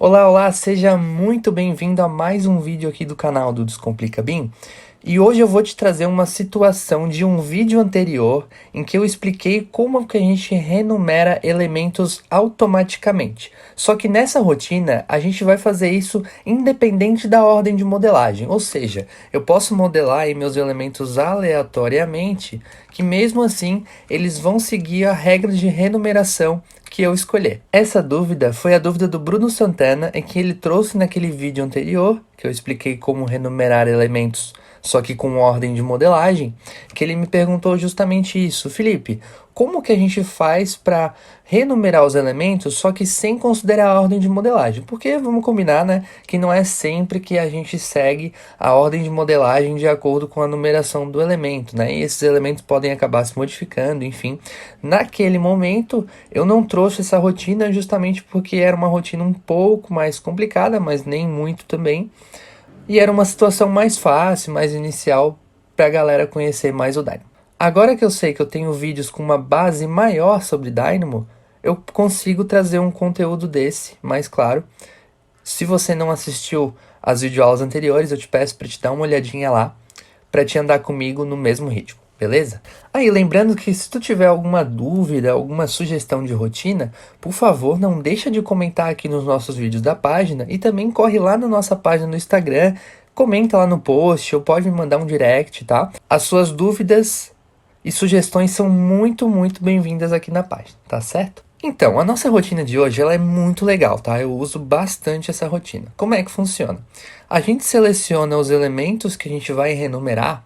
Olá, olá, seja muito bem-vindo a mais um vídeo aqui do canal do Descomplica BIM. E hoje eu vou te trazer uma situação de um vídeo anterior em que eu expliquei como que a gente renumera elementos automaticamente. Só que nessa rotina a gente vai fazer isso independente da ordem de modelagem, ou seja, eu posso modelar aí meus elementos aleatoriamente, que mesmo assim eles vão seguir a regra de renumeração que eu escolher. Essa dúvida foi a dúvida do Bruno Santana, em que ele trouxe naquele vídeo anterior, que eu expliquei como renumerar elementos, só que com ordem de modelagem, que ele me perguntou justamente isso. Felipe, como que a gente faz para renumerar os elementos, só que sem considerar a ordem de modelagem? Porque vamos combinar, né, que não é sempre que a gente segue a ordem de modelagem de acordo com a numeração do elemento, né? E esses elementos podem acabar se modificando, enfim. Naquele momento, eu não trouxe essa rotina justamente porque era uma rotina um pouco mais complicada, mas nem muito também. E era uma situação mais fácil, mais inicial para a galera conhecer mais o Dynamo. Agora que eu sei que eu tenho vídeos com uma base maior sobre Dynamo, eu consigo trazer um conteúdo desse, mais claro. Se você não assistiu às videoaulas anteriores, eu te peço para te dar uma olhadinha lá, para te andar comigo no mesmo ritmo, beleza? Aí, lembrando que se tu tiver alguma dúvida, alguma sugestão de rotina, por favor, não deixa de comentar aqui nos nossos vídeos da página e também corre lá na nossa página no Instagram, comenta lá no post ou pode me mandar um direct, tá? As suas dúvidas e sugestões são muito bem-vindas aqui na página, tá certo? Então, a nossa rotina de hoje ela é muito legal, tá? Eu uso bastante essa rotina. Como é que funciona? A gente seleciona os elementos que a gente vai renumerar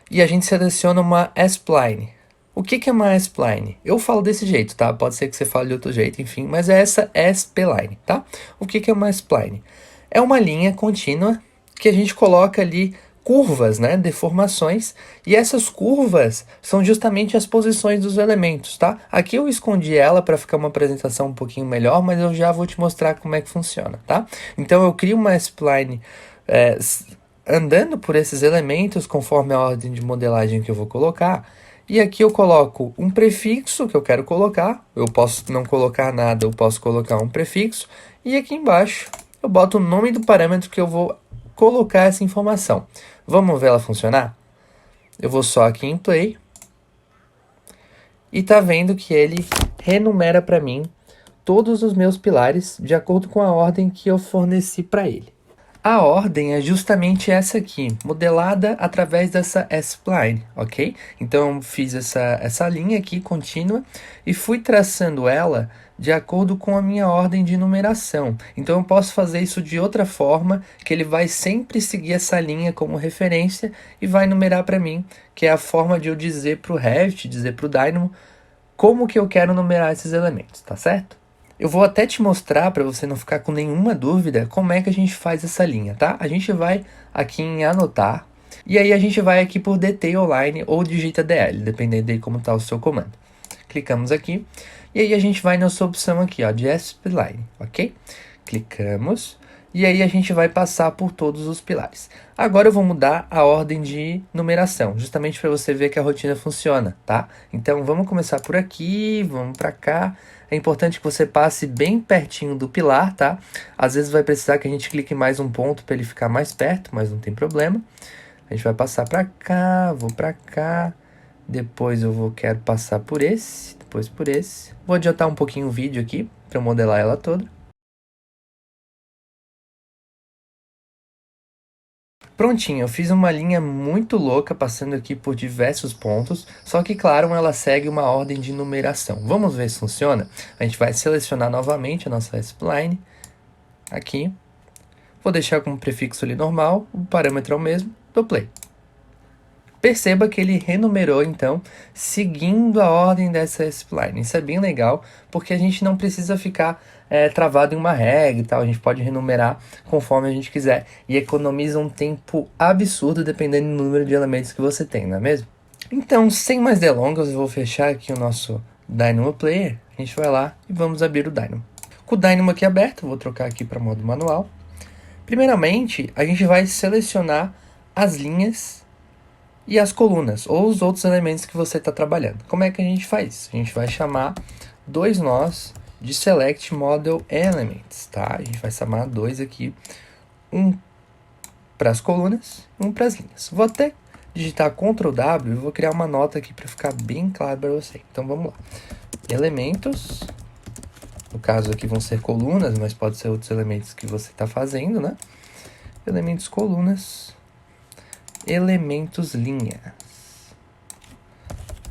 e a gente seleciona uma spline. O que é uma spline? Eu falo desse jeito, tá? Pode ser que você fale de outro jeito, enfim, mas é essa spline, tá? O que é uma spline? É uma linha contínua que a gente coloca ali curvas, né, deformações, e essas curvas são justamente as posições dos elementos, tá? Aqui eu escondi ela para ficar uma apresentação um pouquinho melhor, mas eu já vou te mostrar como é que funciona, tá? Então eu crio uma spline andando por esses elementos conforme a ordem de modelagem que eu vou colocar, e aqui eu coloco um prefixo que eu quero colocar, eu posso não colocar nada, eu posso colocar um prefixo, e aqui embaixo eu boto o nome do parâmetro que eu vou colocar essa informação. Vamos ver ela funcionar? Eu vou só aqui em Play. E tá vendo que ele renumera para mim todos os meus pilares de acordo com a ordem que eu forneci para ele. A ordem é justamente essa aqui, modelada através dessa spline, ok? Então eu fiz essa linha aqui contínua e fui traçando ela de acordo com a minha ordem de numeração. Então eu posso fazer isso de outra forma, que ele vai sempre seguir essa linha como referência e vai numerar para mim, que é a forma de eu dizer para o Revit, dizer para o Dynamo, como que eu quero numerar esses elementos, tá certo? Eu vou até te mostrar, para você não ficar com nenhuma dúvida, como é que a gente faz essa linha, tá? A gente vai aqui em anotar, e aí a gente vai aqui por Detail Line ou digita DL, dependendo de como está o seu comando. Clicamos aqui, e aí a gente vai nessa opção aqui, ó, de Spline, ok? Clicamos, e aí a gente vai passar por todos os pilares. Agora eu vou mudar a ordem de numeração, justamente para você ver que a rotina funciona, tá? Então vamos começar por aqui, vamos para cá. É importante que você passe bem pertinho do pilar, tá? Às vezes vai precisar que a gente clique mais um ponto para ele ficar mais perto, mas não tem problema. A gente vai passar para cá, vou para cá. Depois quero passar por esse, depois por esse. Vou adiantar um pouquinho o vídeo aqui para modelar ela toda. Prontinho, eu fiz uma linha muito louca passando aqui por diversos pontos, só que claro, ela segue uma ordem de numeração. Vamos ver se funciona? A gente vai selecionar novamente a nossa spline, aqui. Vou deixar como prefixo ali normal, o parâmetro é o mesmo, dou play. Perceba que ele renumerou, então, seguindo a ordem dessa spline. Isso é bem legal, porque a gente não precisa ficar travado em uma regra e tal. A gente pode renumerar conforme a gente quiser e economiza um tempo absurdo dependendo do número de elementos que você tem, não é mesmo? Então, sem mais delongas, eu vou fechar aqui o nosso Dynamo Player. A gente vai lá e vamos abrir o Dynamo. Com o Dynamo aqui aberto, vou trocar aqui para modo manual. Primeiramente, a gente vai selecionar as linhas e as colunas, ou os outros elementos que você está trabalhando. Como é que a gente faz? A gente vai chamar dois nós de Select Model Elements, tá? A gente vai chamar dois aqui, um para as colunas e um para as linhas. Vou até digitar Ctrl W e vou criar uma nota aqui para ficar bem claro para você. Então vamos lá. Elementos, no caso aqui vão ser colunas, mas pode ser outros elementos que você está fazendo, né? Elementos colunas, elementos linhas.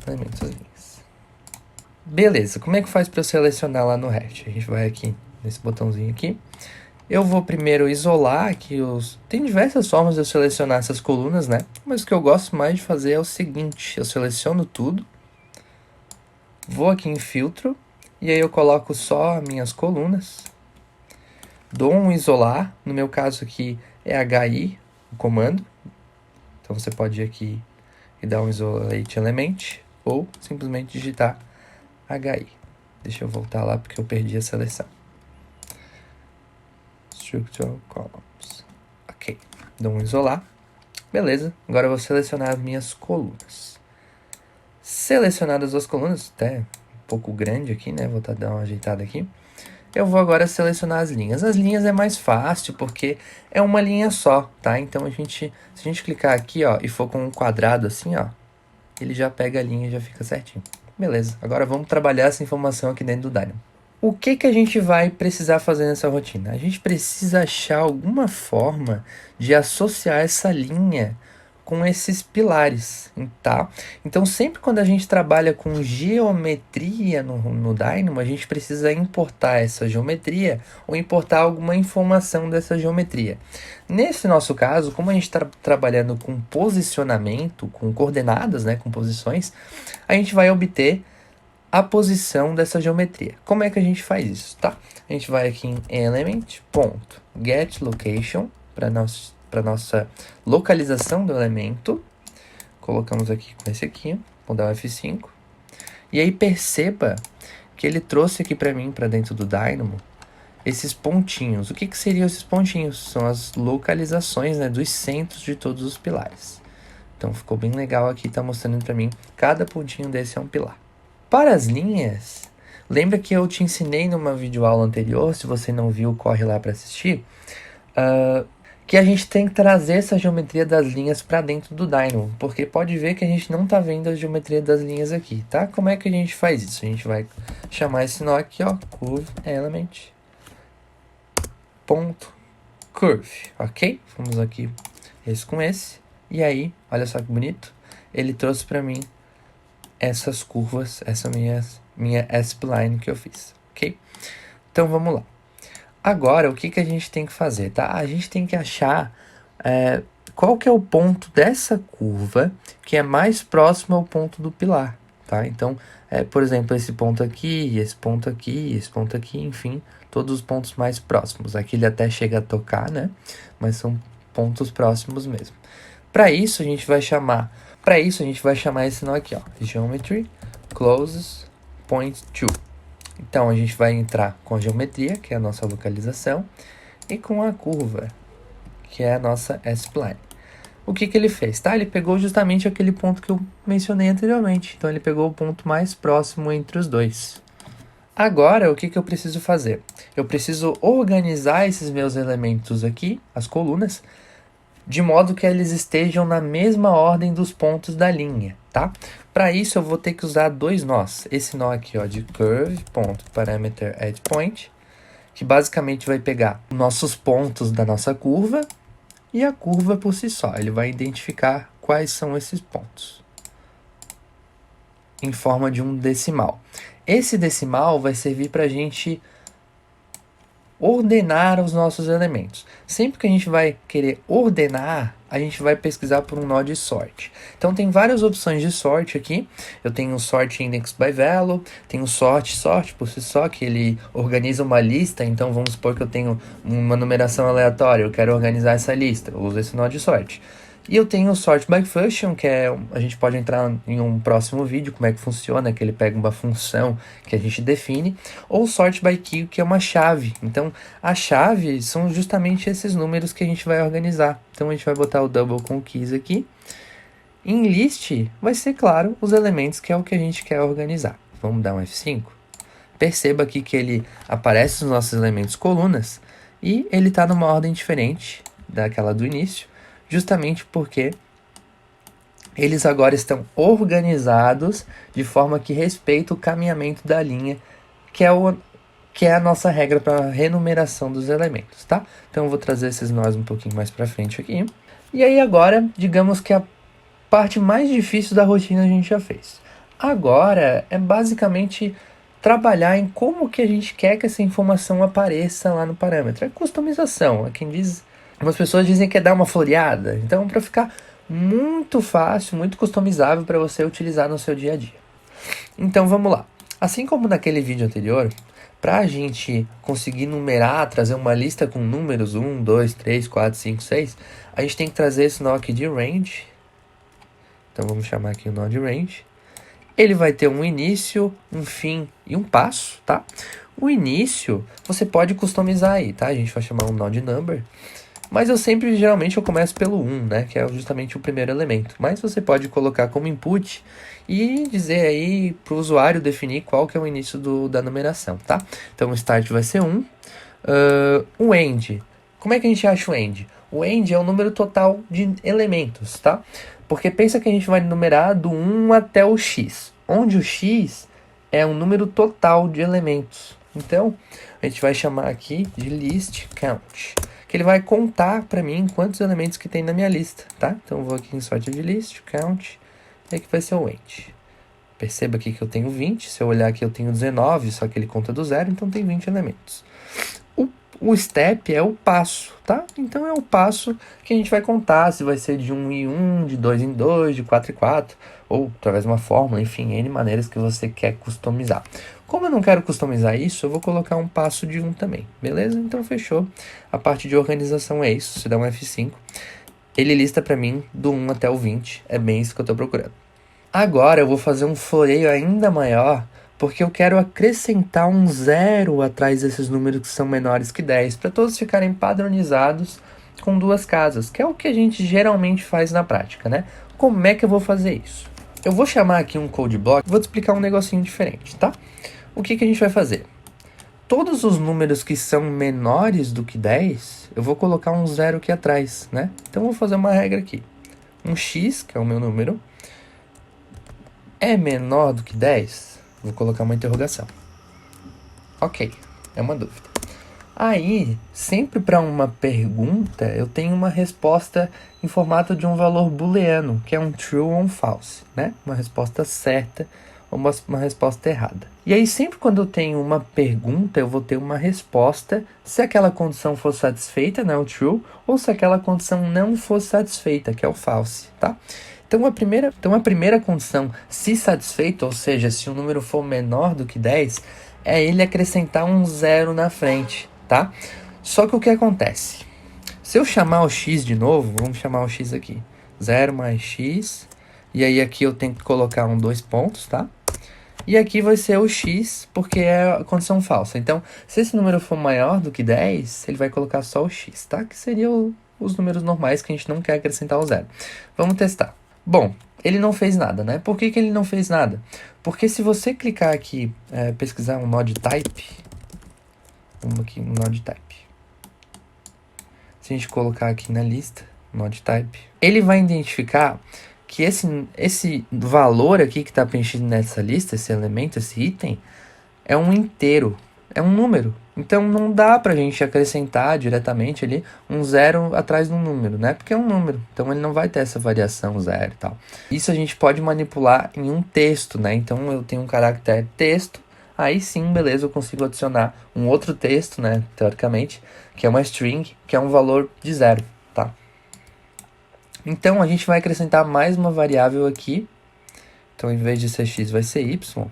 Elementos linhas. Beleza, como é que faz para eu selecionar lá no Revit? A gente vai aqui nesse botãozinho aqui. Eu vou primeiro isolar aqui os... Tem diversas formas de eu selecionar essas colunas, né? Mas o que eu gosto mais de fazer é o seguinte. Eu seleciono tudo. Vou aqui em filtro. E aí eu coloco só as minhas colunas. Dou um isolar. No meu caso aqui é HI, o comando. Então você pode ir aqui e dar um isolate element. Ou simplesmente digitar HI. Deixa eu voltar lá porque eu perdi a seleção. Structural Columns. Ok. Dou um isolar. Beleza. Agora eu vou selecionar as minhas colunas. Selecionadas as colunas, até um pouco grande aqui, né? Vou dar uma ajeitada aqui. Eu vou agora selecionar as linhas. As linhas é mais fácil porque é uma linha só, tá? Então se a gente clicar aqui, ó, e for com um quadrado assim, ó, ele já pega a linha e já fica certinho. Beleza. Agora vamos trabalhar essa informação aqui dentro do Dynamo. O que a gente vai precisar fazer nessa rotina? A gente precisa achar alguma forma de associar essa linha com esses pilares, tá? Então, sempre quando a gente trabalha com geometria no Dynamo, a gente precisa importar essa geometria ou importar alguma informação dessa geometria. Nesse nosso caso, como a gente está trabalhando com posicionamento, com coordenadas, né, com posições, a gente vai obter a posição dessa geometria. Como é que a gente faz isso, tá? A gente vai aqui em element.getLocation para nossa localização do elemento. Colocamos aqui com esse aqui, vou dar um F5. E aí perceba que ele trouxe aqui para mim, para dentro do Dynamo, esses pontinhos. O que seriam esses pontinhos? São as localizações, né, dos centros de todos os pilares. Então ficou bem legal aqui, tá mostrando para mim, cada pontinho desse é um pilar. Para as linhas, lembra que eu te ensinei numa videoaula anterior, se você não viu, corre lá para assistir, que a gente tem que trazer essa geometria das linhas para dentro do Dynamo, porque pode ver que a gente não está vendo a geometria das linhas aqui, tá? Como é que a gente faz isso? A gente vai chamar esse nó aqui, ó, curve element, ponto, curve, ok? Vamos aqui, esse com esse, e aí, olha só que bonito, ele trouxe para mim essas curvas, essa minha S-Spline que eu fiz, ok? Então, vamos lá. Agora, o que a gente tem que fazer, tá? A gente tem que achar qual que é o ponto dessa curva que é mais próximo ao ponto do pilar, tá? Então, por exemplo, esse ponto aqui, esse ponto aqui, esse ponto aqui, enfim, todos os pontos mais próximos. Aqui ele até chega a tocar, né? Mas são pontos próximos mesmo. Para isso, a gente vai chamar esse nó aqui, ó, Geometry Closest Point To. Então, a gente vai entrar com a geometria, que é a nossa localização, e com a curva, que é a nossa S-Spline. O que ele fez? Tá? Ele pegou justamente aquele ponto que eu mencionei anteriormente. Então, ele pegou o ponto mais próximo entre os dois. Agora, o que eu preciso fazer? Eu preciso organizar esses meus elementos aqui, as colunas, de modo que eles estejam na mesma ordem dos pontos da linha, tá? Para isso, eu vou ter que usar dois nós. Esse nó aqui, ó, de curve.parameter@point, que basicamente vai pegar nossos pontos da nossa curva e a curva por si só. Ele vai identificar quais são esses pontos em forma de um decimal. Esse decimal vai servir para a gente ordenar os nossos elementos. Sempre que a gente vai querer ordenar, a gente vai pesquisar por um nó de sort. Então tem várias opções de sort aqui. Eu tenho o sort index by value, tenho o sort por si só, que ele organiza uma lista. Então vamos supor que eu tenho uma numeração aleatória, eu quero organizar essa lista, eu uso esse nó de sort. E eu tenho o sort by function, que a gente pode entrar em um próximo vídeo, como é que funciona, que ele pega uma função que a gente define, ou sort by key, que é uma chave. Então, a chave são justamente esses números que a gente vai organizar. Então, a gente vai botar o double com keys aqui. Em list, vai ser, claro, os elementos que é o que a gente quer organizar. Vamos dar um F5. Perceba aqui que ele aparece nos nossos elementos colunas e ele está numa ordem diferente daquela do início, justamente porque eles agora estão organizados de forma que respeita o caminhamento da linha, que é a nossa regra para a renumeração dos elementos, tá? Então eu vou trazer esses nós um pouquinho mais para frente aqui. E aí agora, digamos que a parte mais difícil da rotina a gente já fez. Agora é basicamente trabalhar em como que a gente quer que essa informação apareça lá no parâmetro. É customização, é quem diz... Algumas pessoas dizem que é dar uma floreada. Então, para ficar muito fácil, muito customizável para você utilizar no seu dia a dia. Então, vamos lá. Assim como naquele vídeo anterior, para a gente conseguir numerar, trazer uma lista com números 1, 2, 3, 4, 5, 6, a gente tem que trazer esse nó aqui de range. Então, vamos chamar aqui o nó de range. Ele vai ter um início, um fim e um passo, tá? O início, você pode customizar aí, tá? A gente vai chamar um nó de number. Mas geralmente eu começo pelo 1, né? Que é justamente o primeiro elemento. Mas você pode colocar como input e dizer aí para o usuário definir qual que é o início da numeração, tá? Então o start vai ser 1. O end. Como é que a gente acha o end? O end é o número total de elementos, tá? Porque pensa que a gente vai numerar do 1 até o x, onde o x é um número total de elementos. Então, a gente vai chamar aqui de list count, que ele vai contar para mim quantos elementos que tem na minha lista, tá? Então, eu vou aqui em sort de list, count, e aqui vai ser o end. Perceba aqui que eu tenho 20, se eu olhar aqui eu tenho 19, só que ele conta do zero, então tem 20 elementos. O step é o passo, tá? Então é o passo que a gente vai contar, se vai ser de 1 em 1, de 2 em 2, de 4 em 4, ou através de uma fórmula, enfim, N maneiras que você quer customizar. Como eu não quero customizar isso, eu vou colocar um passo de 1 também, beleza? Então fechou. A parte de organização é isso, se dá um F5, ele lista para mim do 1 até o 20, é bem isso que eu estou procurando. Agora eu vou fazer um floreio ainda maior, porque eu quero acrescentar um 0 atrás desses números que são menores que 10, para todos ficarem padronizados com duas casas, que é o que a gente geralmente faz na prática, né? Como é que eu vou fazer isso? Eu vou chamar aqui um code block e vou te explicar um negocinho diferente, tá? O que a gente vai fazer? Todos os números que são menores do que 10, eu vou colocar um 0 aqui atrás, né? Então eu vou fazer uma regra aqui. Um x, que é o meu número, é menor do que 10? Vou colocar uma interrogação. Ok, é uma dúvida. Aí, sempre para uma pergunta, eu tenho uma resposta em formato de um valor booleano, que é um true ou um false, né? Uma resposta certa ou uma resposta errada. E aí, sempre quando eu tenho uma pergunta, eu vou ter uma resposta se aquela condição for satisfeita, né, o true, ou se aquela condição não for satisfeita, que é o false, tá? Então a primeira condição, se satisfeita, ou seja, se o número for menor do que 10, é ele acrescentar um 0 na frente, tá? Só que o que acontece? Se eu chamar o x de novo, vamos chamar o x aqui, 0 mais x, e aí aqui eu tenho que colocar 2 pontos, tá? E aqui vai ser o x, porque é a condição falsa. Então, se esse número for maior do que 10, ele vai colocar só o x, tá? Que seria os números normais que a gente não quer acrescentar o 0. Vamos testar. Bom, ele não fez nada, né? Por que ele não fez nada? Porque se você clicar aqui, pesquisar um nó de type, vamos aqui no nó de type. Se a gente colocar aqui na lista, nó de type, ele vai identificar que esse valor aqui que está preenchido nessa lista, esse elemento, esse item, é um inteiro, é um número. Então não dá pra gente acrescentar diretamente ali um 0 atrás de um número, né? Porque é um número, então ele não vai ter essa variação 0 e tal. Isso a gente pode manipular em um texto, né? Então eu tenho um caractere texto, aí sim, beleza, eu consigo adicionar um outro texto, né? Teoricamente, que é uma string, que é um valor de 0, tá? Então a gente vai acrescentar mais uma variável aqui. Então em vez de ser x vai ser y.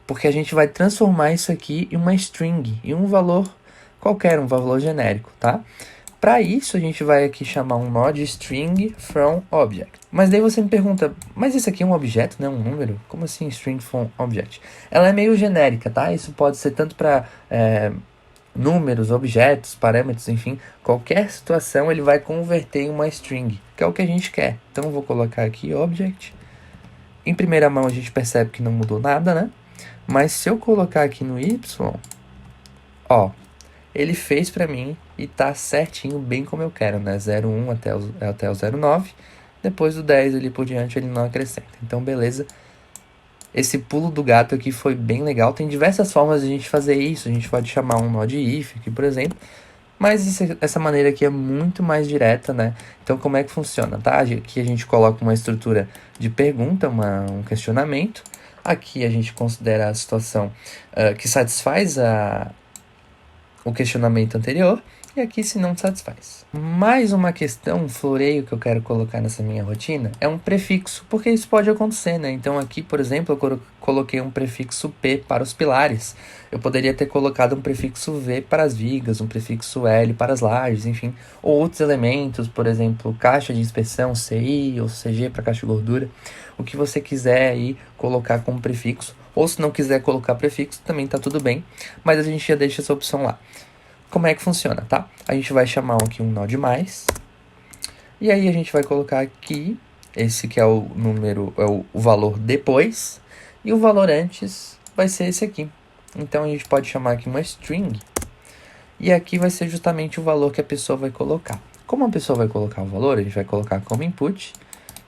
Porque a gente vai transformar isso aqui em uma string, em um valor qualquer, um valor genérico, tá? Para isso, a gente vai aqui chamar um nó de string from object. Mas daí você me pergunta, mas isso aqui é um objeto, né? Um número? Como assim string from object? Ela é meio genérica, tá? Isso pode ser tanto para números, objetos, parâmetros, enfim. Qualquer situação ele vai converter em uma string, que é o que a gente quer. Então, eu vou colocar aqui object. Em primeira mão, a gente percebe que não mudou nada, né? Mas se eu colocar aqui no y, ó, ele fez para mim e tá certinho, bem como eu quero, né? 0,1 até o 0,9. Depois do 10 ali por diante ele não acrescenta. Então, beleza. Esse pulo do gato aqui foi bem legal. Tem diversas formas de a gente fazer isso. A gente pode chamar um nó de if aqui, por exemplo. Mas essa maneira aqui é muito mais direta, né? Então, como é que funciona, tá? Aqui a gente coloca uma estrutura de pergunta, um questionamento. Aqui a gente considera a situação que satisfaz o questionamento anterior. E aqui se não satisfaz. Mais uma questão, um floreio que eu quero colocar nessa minha rotina é um prefixo, porque isso pode acontecer, né? Então aqui, por exemplo, eu coloquei um prefixo P para os pilares. Eu poderia ter colocado um prefixo V para as vigas, um prefixo L para as lajes, enfim. Ou outros elementos, por exemplo, caixa de inspeção, CI ou CG para caixa de gordura. O que você quiser aí colocar como prefixo. Ou se não quiser colocar prefixo, também tá tudo bem. Mas a gente já deixa essa opção lá. Como é que funciona, tá? A gente vai chamar aqui um nó de mais. E aí a gente vai colocar aqui, esse que é o número, é o valor depois. E o valor antes vai ser esse aqui. Então a gente pode chamar aqui uma string. E aqui vai ser justamente o valor que a pessoa vai colocar. Como a pessoa vai colocar o valor, a gente vai colocar como input.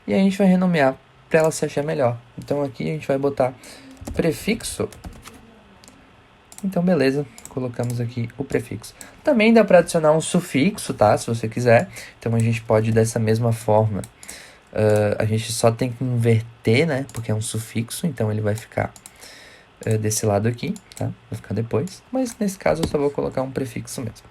E a gente vai renomear para ela se achar melhor. Então aqui a gente vai botar prefixo. Então, beleza, colocamos aqui o prefixo. Também dá para adicionar um sufixo, tá? Se você quiser. Então, a gente pode, dessa mesma forma, a gente só tem que inverter, né? Porque é um sufixo, então ele vai ficar desse lado aqui, tá? Vai ficar depois. Mas, nesse caso, eu só vou colocar um prefixo mesmo.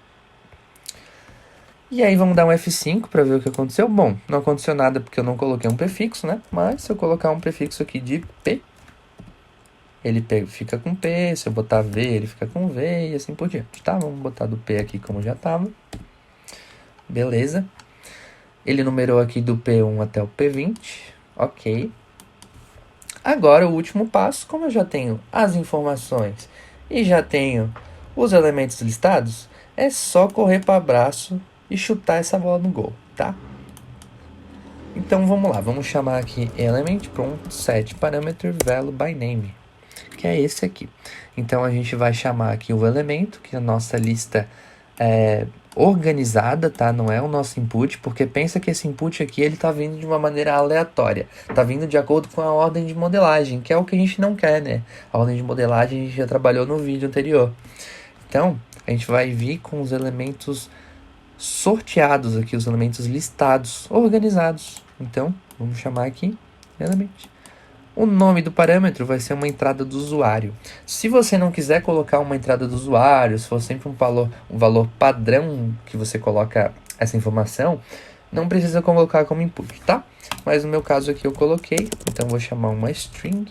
E aí, vamos dar um F5 para ver o que aconteceu. Bom, não aconteceu nada porque eu não coloquei um prefixo, né? Mas, se eu colocar um prefixo aqui de P, ele fica com P, se eu botar V, ele fica com V e assim por diante, tá? Vamos botar do P aqui como já estava. Beleza. Ele numerou aqui do P1 até o P20. Ok. Agora, o último passo, como eu já tenho as informações e já tenho os elementos listados, é só correr para abraço e chutar essa bola no gol, tá? Então, vamos lá. Vamos chamar aqui element.set parameter value by name, que é esse aqui. Então, a gente vai chamar aqui o elemento, que é a nossa lista organizada, tá? Não é o nosso input, porque pensa que esse input aqui, ele tá vindo de uma maneira aleatória. Tá vindo de acordo com a ordem de modelagem, que é o que a gente não quer, né? A ordem de modelagem a gente já trabalhou no vídeo anterior. Então, a gente vai vir com os elementos sorteados aqui, os elementos listados, organizados. Então, vamos chamar aqui element. O nome do parâmetro vai ser uma entrada do usuário. Se você não quiser colocar uma entrada do usuário, se for sempre um valor padrão que você coloca essa informação, não precisa colocar como input, tá? Mas no meu caso aqui eu coloquei, então vou chamar uma string.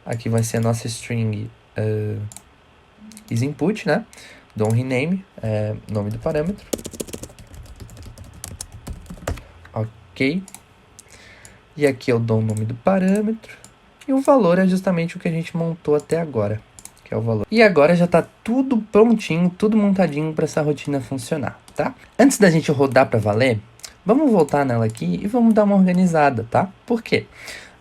Aqui vai ser a nossa string isInput, né? Dou um rename, nome do parâmetro. Ok. E aqui eu dou o nome do parâmetro. E o valor é justamente o que a gente montou até agora, que é o valor. E agora já está tudo prontinho, tudo montadinho para essa rotina funcionar, tá? Antes da gente rodar para valer, vamos voltar nela aqui e vamos dar uma organizada, tá? Por quê?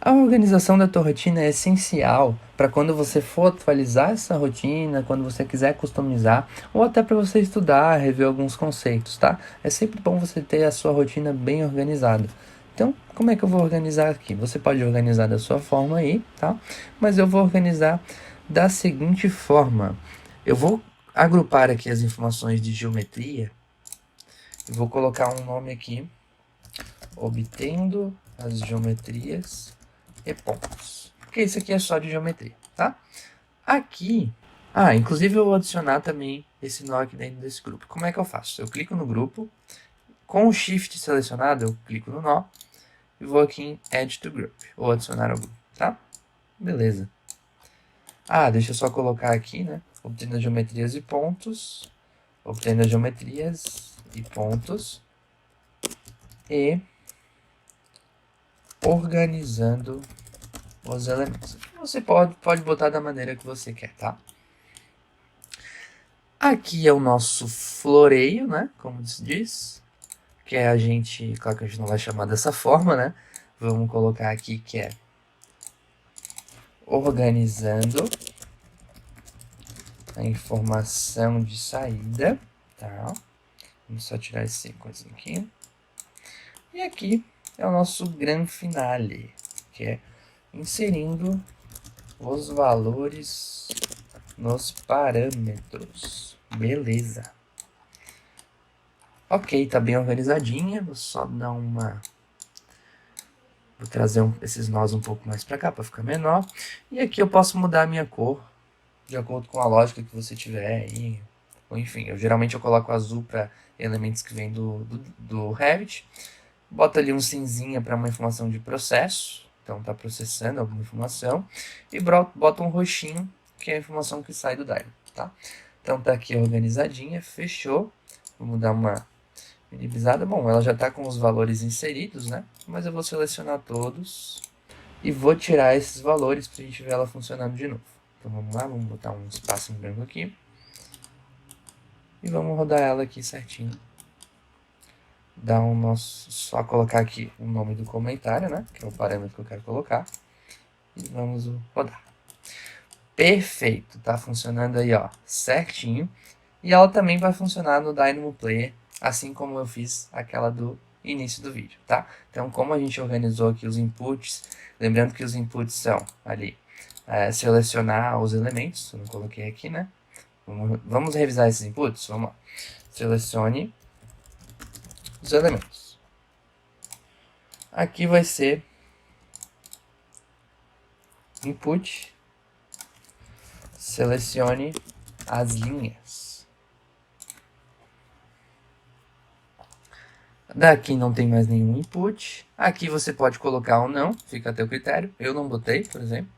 A organização da tua rotina é essencial para quando você for atualizar essa rotina, quando você quiser customizar, ou até para você estudar, rever alguns conceitos, tá? É sempre bom você ter a sua rotina bem organizada. Então, como é que eu vou organizar aqui? Você pode organizar da sua forma aí, tá? Mas eu vou organizar da seguinte forma. Eu vou agrupar aqui as informações de geometria. Eu vou colocar um nome aqui. Obtendo as geometrias e pontos. Porque isso aqui é só de geometria, tá? Aqui... inclusive eu vou adicionar também esse nó aqui dentro desse grupo. Como é que eu faço? Eu clico no grupo. Com o Shift selecionado, eu clico no nó. E vou aqui em Add to Group, ou adicionar ao grupo, tá? Beleza. Deixa eu só colocar aqui, né? Obtendo as geometrias e pontos. Obtendo as geometrias e pontos. E organizando os elementos. Você pode botar da maneira que você quer, tá? Aqui é o nosso floreio, né? Como se diz. Que é a gente... Claro que a gente não vai chamar dessa forma, né? Vamos colocar aqui que é organizando a informação de saída, tá? Vamos só tirar esse coisinho aqui. E aqui é o nosso grande finale, que é inserindo os valores nos parâmetros. Beleza. Ok, tá bem organizadinha. Vou só dar uma... Vou trazer esses nós um pouco mais para cá para ficar menor. E aqui eu posso mudar a minha cor de acordo com a lógica que você tiver aí. Ou enfim, geralmente eu coloco azul para elementos que vêm do Revit. Bota ali um cinzinha para uma informação de processo. Então tá processando alguma informação. E bota um roxinho, que é a informação que sai do Dynamo, tá? Então tá aqui organizadinha, fechou. Vamos dar uma minimizada. Bom, ela já está com os valores inseridos, né? Mas eu vou selecionar todos e vou tirar esses valores para a gente ver ela funcionando de novo. Então vamos lá, vamos botar um espaço em branco aqui. E vamos rodar ela aqui certinho. Dar um nosso, só colocar aqui o nome do comentário, né? Que é o parâmetro que eu quero colocar. E vamos rodar. Perfeito, tá funcionando aí, ó, certinho. E ela também vai funcionar no Dynamo Player, assim como eu fiz aquela do início do vídeo, tá? Então, como a gente organizou aqui os inputs, lembrando que os inputs são ali, selecionar os elementos, eu não coloquei aqui, né? Vamos revisar esses inputs? Vamos lá. Selecione os elementos. Aqui vai ser input, selecione as linhas. Daqui não tem mais nenhum input. Aqui você pode colocar ou não, fica a teu critério. Eu não botei, por exemplo.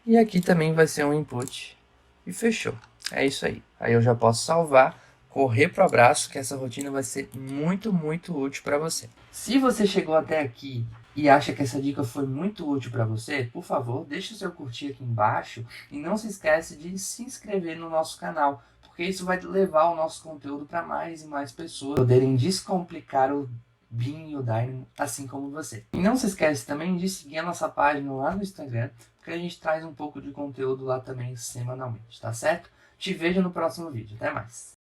E aqui também vai ser um input. E fechou. É isso aí. Aí eu já posso salvar, correr para o abraço, que essa rotina vai ser muito, muito útil para você. Se você chegou até aqui e acha que essa dica foi muito útil para você, por favor, deixe o seu curtir aqui embaixo e não se esquece de se inscrever no nosso canal, porque isso vai levar o nosso conteúdo para mais e mais pessoas poderem descomplicar o BIM e o Dynamo, assim como você. E não se esquece também de seguir a nossa página lá no Instagram, porque a gente traz um pouco de conteúdo lá também semanalmente, tá certo? Te vejo no próximo vídeo. Até mais!